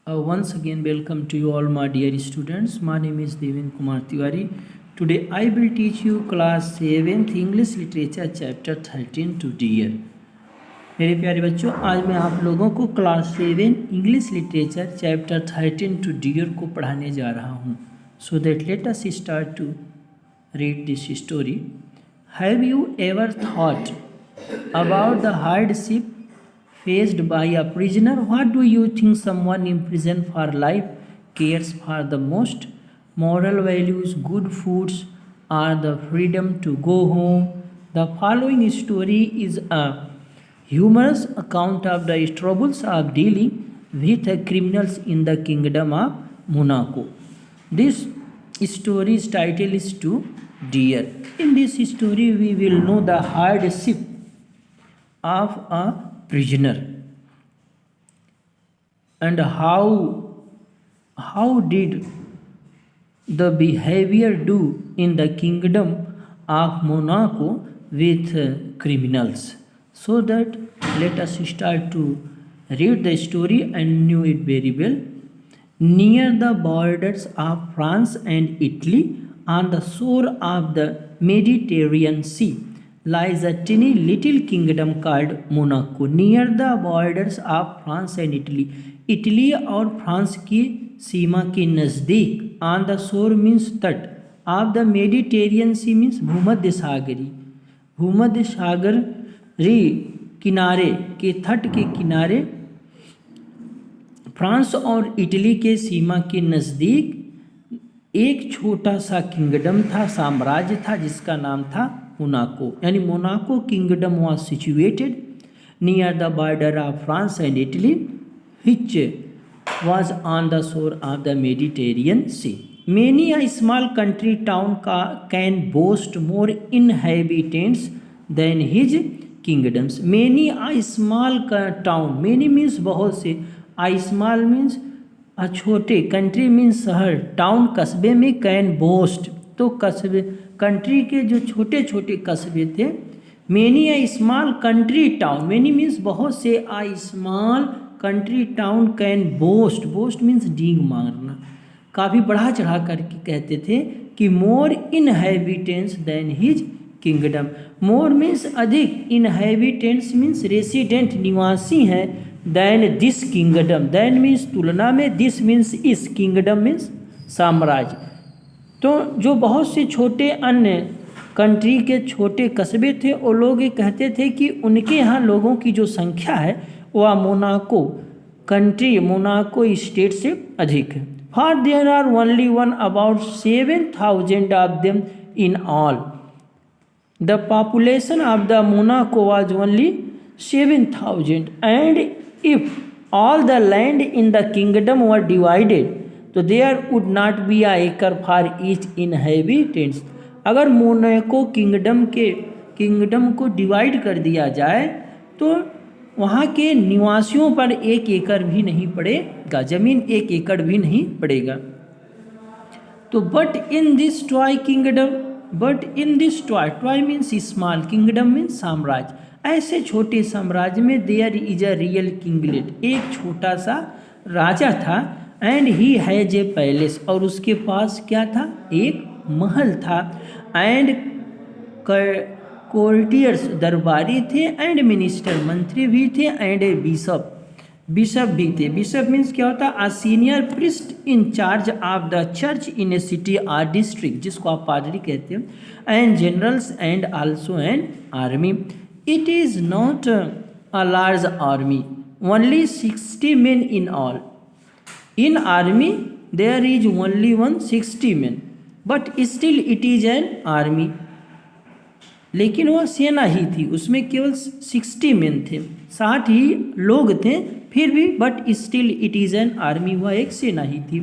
Once again, welcome to you all, my dear students. My name is Devin Kumar Tiwari. Today, I will teach you class 7th English Literature chapter 13 to Dear. मेरे प्यारे बच्चों, आज मैं आप लोगों को class 7 English literature chapter 13 too dear को पढ़ाने जा रहा हूँ. So that let us start to read this story. Have you ever thought about the hardship faced by a prisoner? What do you think someone in prison for life cares for the most? Moral values, good foods, or the freedom to go home? The following story is a humorous account of the troubles of dealing with criminals in the kingdom of Monaco. This story's title is To Dear. In this story, we will know the hardship of a prisoner and how did the behavior do in the kingdom of Monaco with criminals. So that let us start to read the story and know it very well. Near the borders of France and Italy, on the shore of the Mediterranean Sea, lies a tiny little kingdom called Monaco. Near the borders of France and Italy, Italy और France की सीमा के नज़दीक. On the shore means तट, of the Mediterranean sea means भूमध्य सागरी, भूमध्य सागरी किनारे के तट के किनारे, फ्रांस और इटली के सीमा के नज़दीक एक छोटा सा किंगडम था, साम्राज्य था, जिसका नाम था मोनाको. यानी Monaco kingdom was situated near the border of France and Italy which was on the shore of the Mediterranean Sea. Many a small country town can boast more inhabitants than his kingdoms. Many a small town, many means बहुत से, a small means a छोटे, country means शहर, town कस्बे में, can boast तो कस्बे, country के जो छोटे छोटे कस्बे थे. many a small country town, many means बहुत से, a small country town can boast, boast means डींग मारना, काफ़ी बढ़ा चढ़ा करके कहते थे कि more inhabitants than his kingdom. More means अधिक, इनहेबिटेंट्स मीन्स रेसिडेंट निवासी हैं, than this kingdom, than means तुलना में, दिस मीन्स इस, किंगडम मीन्स साम्राज्य. तो जो बहुत से छोटे अन्य कंट्री के छोटे कस्बे थे, वो लोग ये कहते थे कि उनके यहाँ लोगों की जो संख्या है वह मोनाको कंट्री, मोनाको स्टेट से अधिक है. For there are only one about 7,000 of them in all. The population of the Monaco was only 7,000 and if all the land in the kingdom were divided तो there would not be a acre for each inhabitants. अगर Monaco kingdom को divide कर दिया जाए तो वहाँ के निवासियों पर 1 एकड़ भी नहीं पड़ेगा, जमीन 1 एकड़ भी नहीं पड़ेगा. तो but in this toy kingdom, but in this toy means small, kingdom means साम्राज्य, ऐसे छोटे साम्राज्य में देयर इज अ रियल किंगलेट, एक छोटा सा राजा था. And he has a palace, और उसके पास क्या था, एक महल था. एंड कोर्टियर्स, दरबारी थे. एंड मिनिस्टर, मंत्री भी थे. एंड ए बिशप, बिशप भी थे. बिशप मीन्स क्या होता है, a senior priest in charge of the church in a city or district, जिसको आप पादरी कहते हैं. And generals and also an army. It is not a large army, only 60 men in all. In army there is only 160 men, but still it is an army. लेकिन वह सेना ही थी, उसमें केवल 60 men थे, 60 ही लोग थे, फिर भी but still it is an army, वह एक सेना ही थी.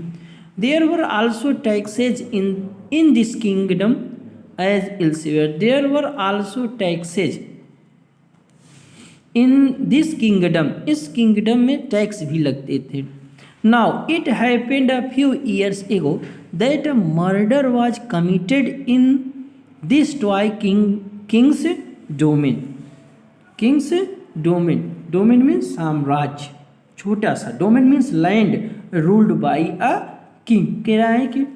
There were also taxes in this kingdom as elsewhere. There were also taxes in this kingdom, इस किंगडम में टैक्स भी लगते थे. Now it happened a few years ago that a murder was committed in this toy king's domain. King's domain, domain means साम्राज्य, छोटा सा, domain means land ruled by a king. कह रहा है कि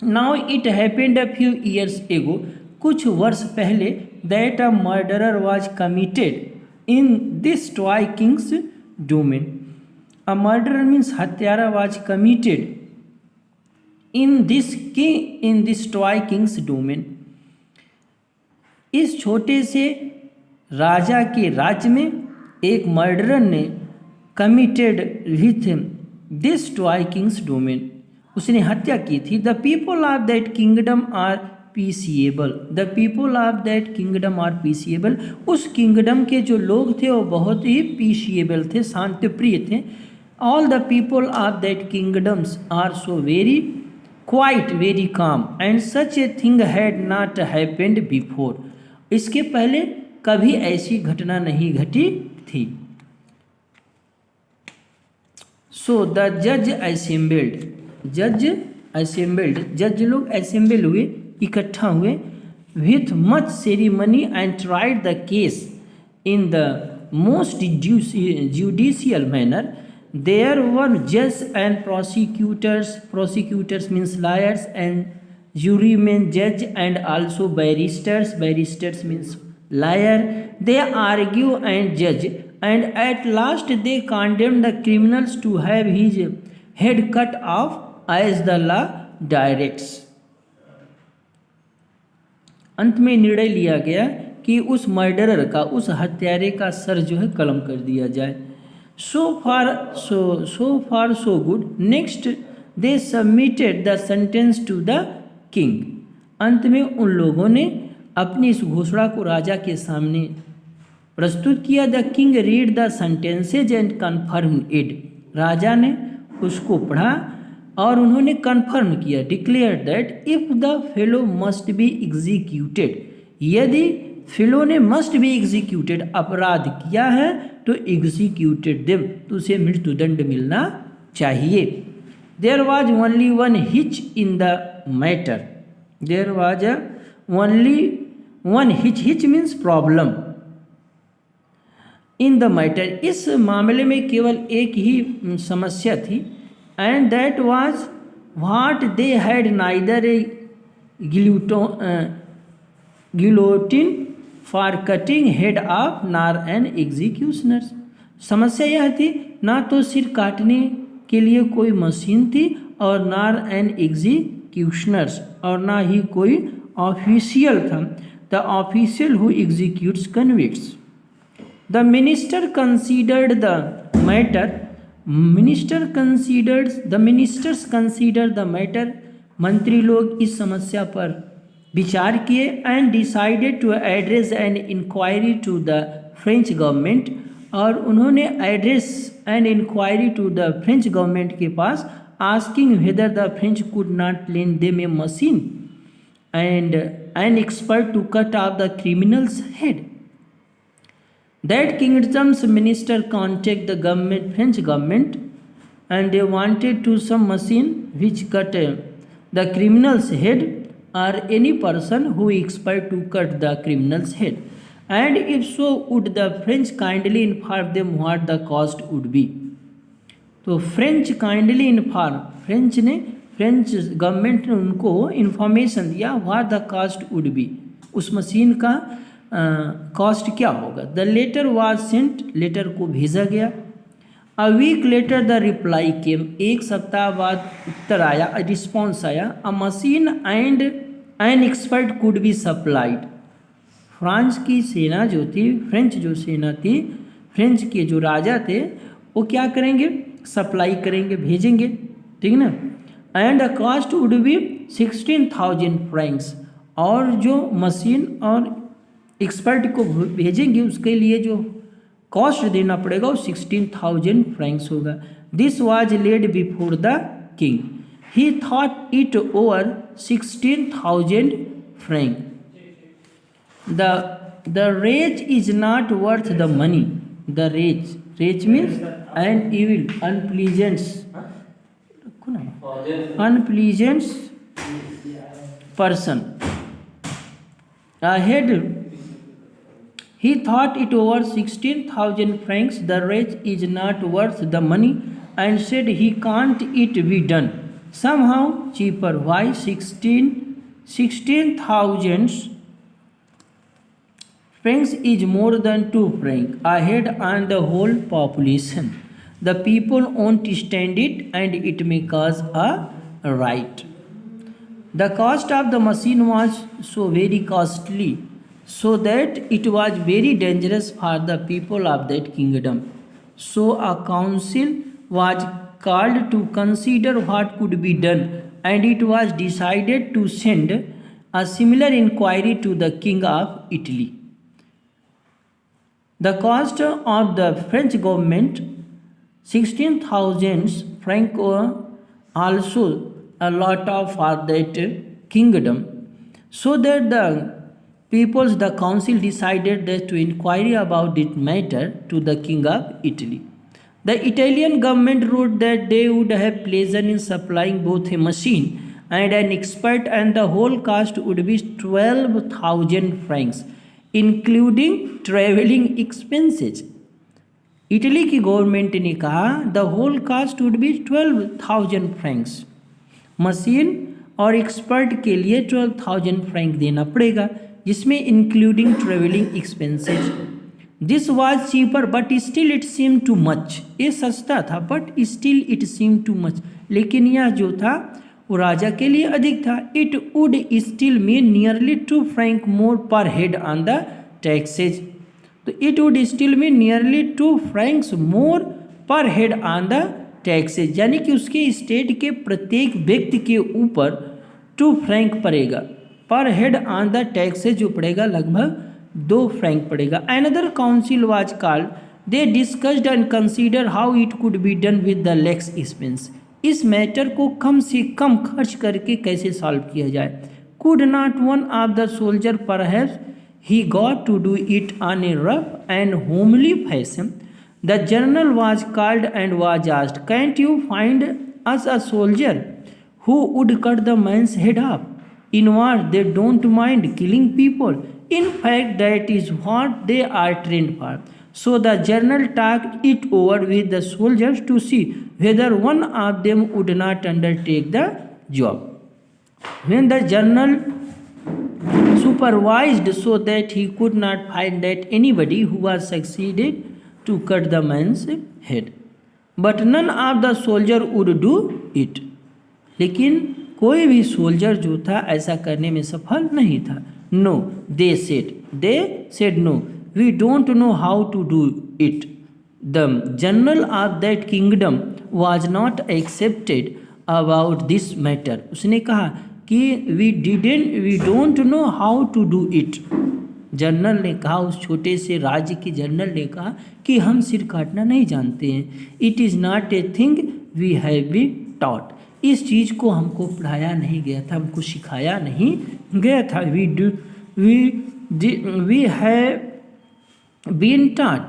now it happened a few years ago, कुछ वर्ष पहले, that a murderer was committed in this toy king's domain. A murderer means हत्यारा was committed in this toy king's domain. इस छोटे से राजा के राज्य में एक मर्डरर ने committed with this toy king's domain, उसने हत्या की थी। The people of that kingdom are peaceable, the people of that kingdom are peaceable, उस किंगडम के जो लोग थे वो बहुत ही पीसीएबल थे, शांतिप्रिय थे। All the people of that kingdoms are so very quiet very calm and such a thing had not happened before, इसके पहले कभी ऐसी घटना नहीं घटी थी। सो द जज असेंबल्ड, जज लोग असेंबल हुए, इकट्ठा हुए, with much ceremony and tried the case in the most judicial manner. There were जज and prosecutors means lawyers, and jurymen, judge, and also barristers means liar. They argue and judge, and at last they condemn the criminals to have his head cut off as the law directs. अंत में निर्णय लिया गया कि उस murderer का, उस हत्यारे का सर जो है कलम कर दिया जाए। So far so good. Next they submitted the sentence to the king. अंत में उन लोगों ने अपनी इस घोषणा को राजा के सामने प्रस्तुत किया। The king read the sentences and confirm it, राजा ने उसको पढ़ा और उन्होंने कन्फर्म किया। Declare that if the fellow must be executed, यदि फेलो ने मस्ट बी एग्जीक्यूटेड अपराध किया है तो एग्जीक्यूटेड देम, तो उसे मृत्युदंड मिलना चाहिए। There was only one hitch in the matter, there was only one hitch means problem in the matter, इस मामले में केवल एक ही समस्या थी। And that was what they had neither a guillotine for cutting head off nor an executioners. समस्या यह थी ना तो सिर काटने के लिए कोई मशीन थी और नार एन एग्जीक्यूशनर्स, और ना ही कोई ऑफिशियल था, the official who executes convicts. The minister considered the matter, ministers consider the matter, मंत्री लोग इस समस्या पर विचार किए। And decided to address an inquiry to the French government, और उन्होंने address an inquiry to the French government के पास, asking whether the French could not lend them a machine and an expert to cut off the criminals head. That kingdom's minister contact the government, French government, and they wanted to some machine which cut the criminals head or any person who expert to cut the criminal's head, and if so would the French kindly inform them what the cost would be। तो French kindly inform, French government ने उनको information दिया what the cost would be, उस machine का cost क्या होगा। The letter was sent, letter को भेजा गया। A week later the reply came, एक सप्ताह बाद उत्तर आया, रिस्पॉन्स आया। A machine and an expert could be supplied, France की सेना जो थी, फ्रेंच जो सेना थी, फ्रेंच के जो राजा थे वो क्या करेंगे, सप्लाई करेंगे, भेजेंगे, ठीक ना। And the cost would B 16,000 Franks, और जो मशीन और एक्सपर्ट को भेजेंगे उसके लिए जो कॉस्ट देना पड़ेगा वो 16,000 फ्रैंक्स होगा। This was laid before the king, he thought it over 16,000 franc. The wretch is not worth the money, the wretch means an evil, unpleasant person. He thought it over 16,000 francs. The wretch is not worth the money and said he can't it be done somehow cheaper. Why 16,000 francs is more than 2 francs a head on the whole population. The people won't stand it and it may cause a riot. The cost of the machine was so very costly, so that it was very dangerous for the people of that kingdom. So a council was called to consider what could be done, and it was decided to send a similar inquiry to the king of Italy. The cost of the French government 16,000 francs were also a lot of for that kingdom, so that the council decided that to inquire about this matter to the king of Italy. The Italian government wrote that they would have pleasure in supplying both a machine and an expert, and the whole cost would be 12,000 francs, including traveling expenses. Italy की government ने कहा the whole cost would be 12,000 francs, machine और expert के लिए 12,000 franc देना पड़ेगा, जिसमें including travelling expenses. This was cheaper but still it seem too much. ये सस्ता था but still it seem too much, लेकिन यह जो था वो राजा के लिए अधिक था. It would still mean nearly 2 franc more per head on the taxes. तो it would still mean nearly 2 francs more per head on the taxes, यानी कि उसके स्टेट के प्रत्येक व्यक्ति के ऊपर 2 फ्रैंक पड़ेगा. पर हेड ऑन द टैक्सेज जो पड़ेगा लगभग 2 फ्रैंक पड़ेगा. Another council was called. They discussed and consider how it could be done with the less expense. इस मैटर को कम से कम खर्च करके कैसे सॉल्व किया जाए. Could not one of the soldier perhaps he got to do it on a rough and homely fashion. The general was called and was asked, can't you find us a soldier who would cut the man's head off? In war, they don't mind killing people. In fact, that is what they are trained for. So the general talked it over with the soldiers to see whether one of them would not undertake the job. When the general supervised so that he could not find that anybody who was succeeded to cut the man's head, but none of the soldier would do it. लेकिन कोई भी soldier जो था ऐसा करने में सफल नहीं था. No, they said no, we don't know how to do it. The general of that kingdom was not accepted about this matter. उसने कहा कि we don't know how to do it. General ने कहा, उस छोटे से राज्य के जनरल ने कहा कि हम सिर काटना नहीं जानते हैं. It is not a thing we have been taught. इस चीज़ को हमको पढ़ाया नहीं गया था, हमको सिखाया नहीं गया था. We have been taught.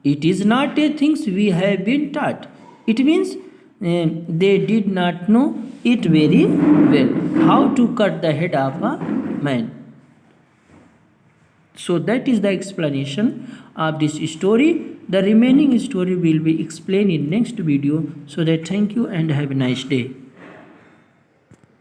It is not a things we have been taught. It means they did not know it very well how to cut the head of a man. So that is the explanation of this story. The remaining story will be explained in next video. So that thank you and have a nice day.